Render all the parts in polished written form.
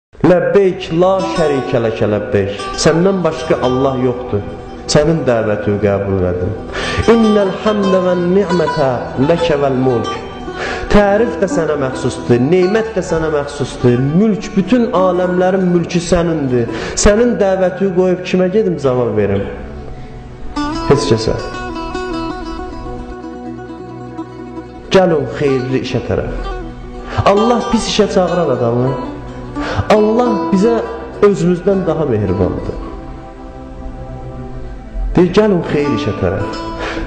Ləbbeyk la şərikə ləkə ləbbeyk. Səndən başqa Allah yoxdur. Sənin dəvəti qəbul edim. İnnəl həmdə və ni'mətə ləkə vəl mulk. Tərif də sənə məxsusdur, neymət də sənə məxsusdur, mülk, bütün aləmlərin mülkü sənindir. Sənin dəvəti qoyub kimə gedim cavab verim? Heç kəsə. Gəlin xeyirli işə tərəf. Allah pis işə çağıran adamı, Allah bizə özümüzdən daha mehribandır. Deyir, gəlin xeyir işə tərəf.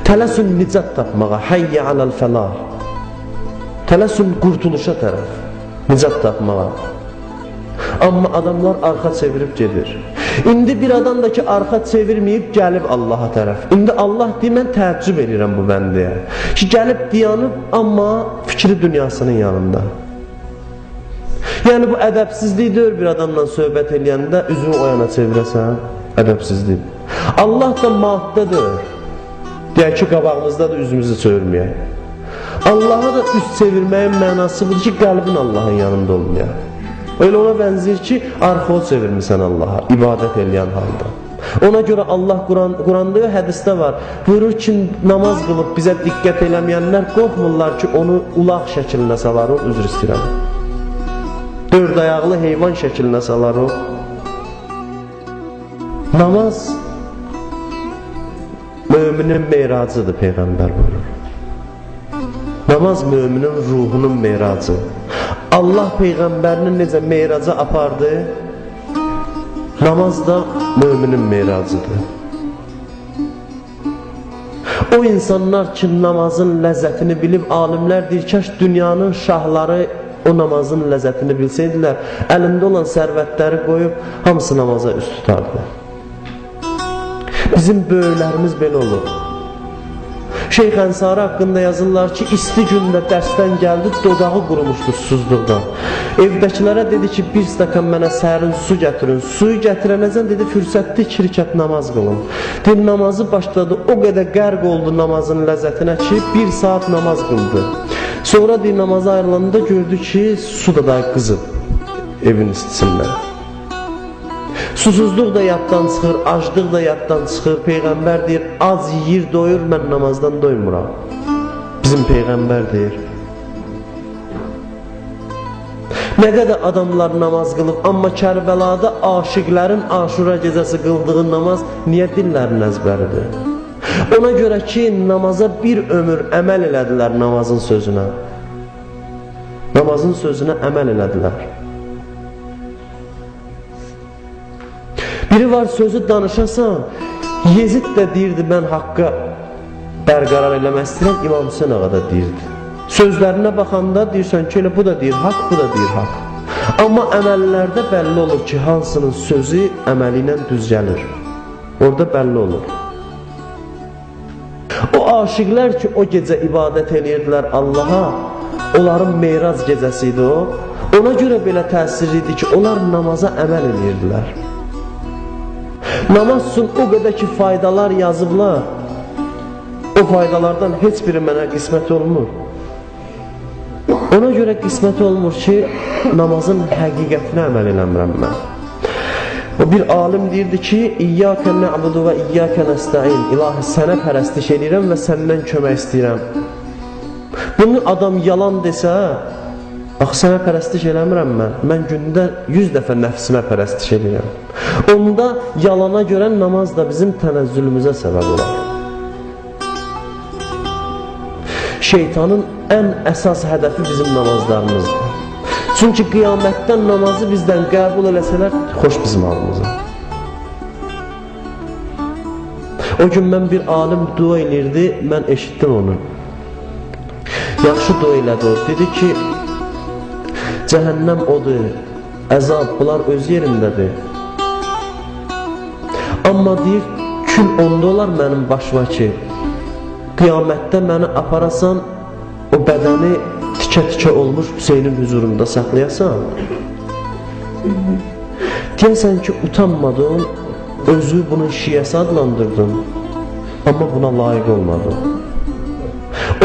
Tələsün nicat tapmağa, həyyə aləl fəlah. Tələsün qurtuluşa tərəf, nicat tapmağa. Amma adamlar arxa çevirib gedir. İndi bir adam da ki, arxa çevirməyib gəlib Allaha tərəf. İndi Allah deyir, mən təəccüb edirəm bu bəndiyə. Ki, gəlib dayanıb, amma fikri dünyasının yanında. Yəni, bu ədəbsizlik deyir bir adamla söhbət eləyəndə, üzünü o yana çevirəsən, ədəbsizlik. Allah da maddədir. Deyək ki, qabağımızda da üzümüzü çevirməyək. Allaha da üz çevirməyin mənası budur ki, qəlbin Allahın yanında olmaya. Öyle ona benzir ki, arxa o çevirmirsən Allaha, ibadət eləyən halda. Ona görə Allah Quranda və hədisdə var. Buyurur ki, namaz qılıb bizə diqqət eləməyənlər qorxmurlar ki, onu ulaq şəklinə salar o, üzr istəyirəm. Dörd ayaqlı heyvan şəklinə salar o. Namaz müminin meyracıdır, Peyğəmbər buyurur. Namaz müminin ruhunun meyracı. Allah Peyğəmbərini necə meyraca apardı, namaz da müminin meyracıdır. O insanlar ki, namazın ləzzətini bilib, alimlər deyir, kəş dünyanın şahları o namazın ləzzətini bilsəydilər, əlində olan sərvətləri qoyub, hamısı namaza üst tutardı. Bizim böyüklərimiz belə olur. Şeyx Ənsari haqqında yazırlar ki, isti gündə dərsdən gəldi, dodağı qurumuşdu susuzluqdan. Evdəkilərə dedi ki, bir stəkan mənə sərin su gətirin. Suyu gətirənəcən dedi, fürsətli 2 rükət namaz qılın. Deyir, namazı başladı, o qədər qərq oldu namazın ləzzətinə ki, 1 saat namaz qıldı. Sonra deyir, namaza ayrılanda gördü ki, su da qızıb evin istisindən. Susuzluq da yaddan çıxır, aclıq da yaddan çıxır. Peyğəmbər deyir, az yiyir, doyur, mən namazdan doymuram. Bizim Peyğəmbər deyir. Nə qədər adamlar namaz qılıb, amma Kərbəlada aşiqlərin Aşura gecəsi qıldığı namaz niyə dillərin əzbəridir? Ona görə ki, namaza bir ömür əməl elədilər namazın sözünə. Namazın sözünə əməl elədilər. Biri var sözü danışasan, Yezid də deyirdi, mən haqqa bərqərar eləmək istəyirəm, İmam Hüseyin ağa da deyirdi. Sözlərinə baxanda deyirsən ki, bu da deyir haqq, bu da deyir haqq. Amma əməllərdə bəlli olur ki, hansının sözü əməli ilə düz gəlir. Orada bəlli olur. O aşiqlər ki, o gecə ibadət eləyirdilər Allaha, onların meyraz gecəsi idi o. Ona görə belə təsir idi ki, onlar namaza əməl eləyirdilər. Namaz üçün o qədər ki faydalar yazıblar, o faydalardan heç biri mənə qismət olmur. Ona görə qismət olmur ki, namazın həqiqətinə əməl eləmirəm mən. O bir alim deyirdi ki, İyyəkə nə'budu və İyyəkə nəstəin. İlahi, sənə pərəstiş edirəm və səndən kömək istəyirəm. Bunu adam yalan desə, bax, sənə pərəstiş eləmirəm mən. Mən gündə 100 dəfə nəfsimə pərəstiş edirəm. Onda yalana görə namaz da bizim tənəzzülümüzə səbəb olar. Şeytanın ən əsas hədəfi bizim namazlarımızdır. Çünki qiyamətdən namazı bizdən qəbul eləsələr, xoş bizim halımıza. O gün mən bir alim dua elirdi, mən eşitdim onu. Yaxşı dua elədi o. Dedi ki, cəhənnəm odur, əzab, bunlar öz yerindədir. Amma deyir, kül onda olar mənim başıma ki, qiyamətdə məni aparasan, o bədəni tikə-tikə olmuş Hüseynin huzurunda saxlayasan. Deyəsən ki, utanmadın, özü bunu şiyəsi adlandırdın, amma buna layiq olmadın.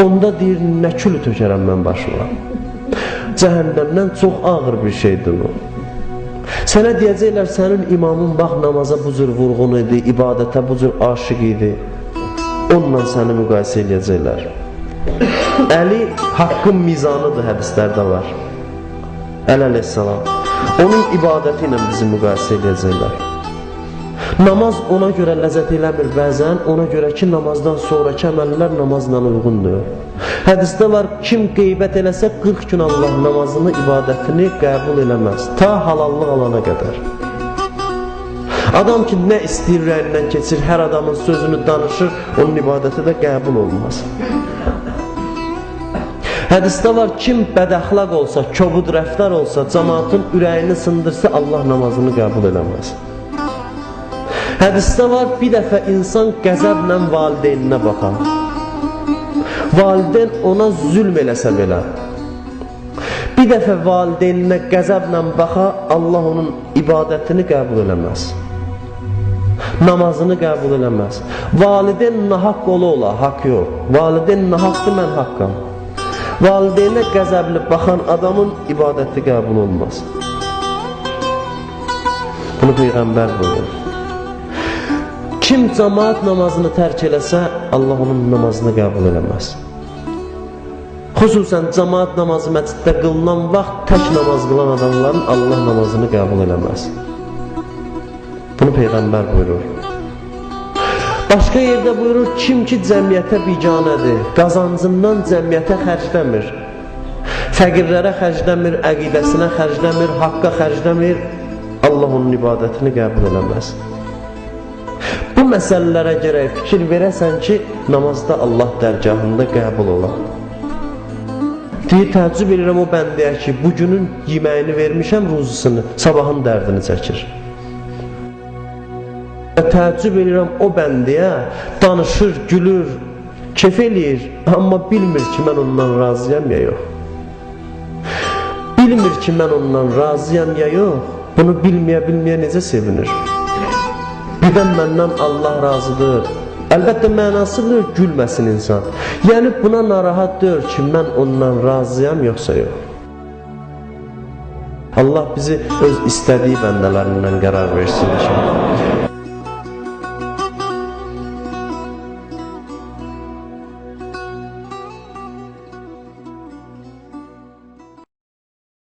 Onda deyir, nə külü tökərəm mən başıma. Cəhənnəmdən çox ağır bir şeydir bu. Sənə deyəcəklər sənin imamın bax namaza bu cür vurğun idi, ibadətə bu cür aşiq idi. Onunla səni müqayisə edəcəklər. Əli haqqın mizanıdır, hədislərdə var. Əli əleyhissalam. Onun ibadəti ilə bizi müqayisə edəcəklər. Namaz ona görə ləzzət eləmir bəzən, ona görə ki, namazdan sonraki əməllər namazla uyğundur. Hədisdə var, kim qeybət eləsə 40 gün Allah namazını, ibadətini qəbul eləməz, ta halallıq alana qədər. Adam ki, nə istəyir rəynindən keçir, hər adamın sözünü danışır, onun ibadəti də qəbul olmaz. Hədisdə var, kim bədəxlaq olsa, kobud rəftar olsa, cəmaatın ürəyini sındırsa, Allah namazını qəbul eləməz. Hədisdə var, bir dəfə insan qəzəblə valideyninə baxar. Valideyn ona zülm eləsə belə. Bir dəfə valideyninə qəzəblə baxa, Allah onun ibadətini qəbul eləməz. Namazını qəbul eləməz. Valideyn nahaq ola, haqq yox. Valideyn nahaqdır, mən haqqam. Valideynə qəzəbli baxan adamın ibadəti qəbul olmaz. Bunu Peyğəmbər buyurur. Kim cəmaat namazını tərk eləsə, Allah onun namazını qəbul eləməz. Xüsusən cəmaat namazı məsciddə qılınan vaxt tək namaz qılan adamların Allah namazını qəbul eləməz. Bunu Peyğəmbər buyurur. Başqa yerdə buyurur, kim ki cəmiyyətə biganədir, qazancından cəmiyyətə xərcləmir, fəqirlərə xərcləmir, əqidəsinə xərcləmir, haqqa xərcləmir, Allah onun ibadətini qəbul eləməz. Bu məsələlərə gərək fikir verəsən ki, namazda Allah dərgahında qəbul ola. Deyir, təəccüb edirəm o bəndəyə ki, bugünün yeməyini vermişəm ruzusunu, sabahın dərdini çəkir. Təəccüb edirəm o bəndəyə, danışır, gülür, kef eləyir, amma bilmir ki, mən ondan razıyam ya yox. Bilmir ki, mən ondan razıyam ya yox, bunu bilməyə necə sevinir? Birdən məndən Allah razıdır. Əlbəttə mənasıdır, gülməsin insan. Yəni buna narahat deyir ki, mən ondan razıyam yoxsa yox. Allah bizi öz istədiyi bəndələrindən qərar versin inşallah.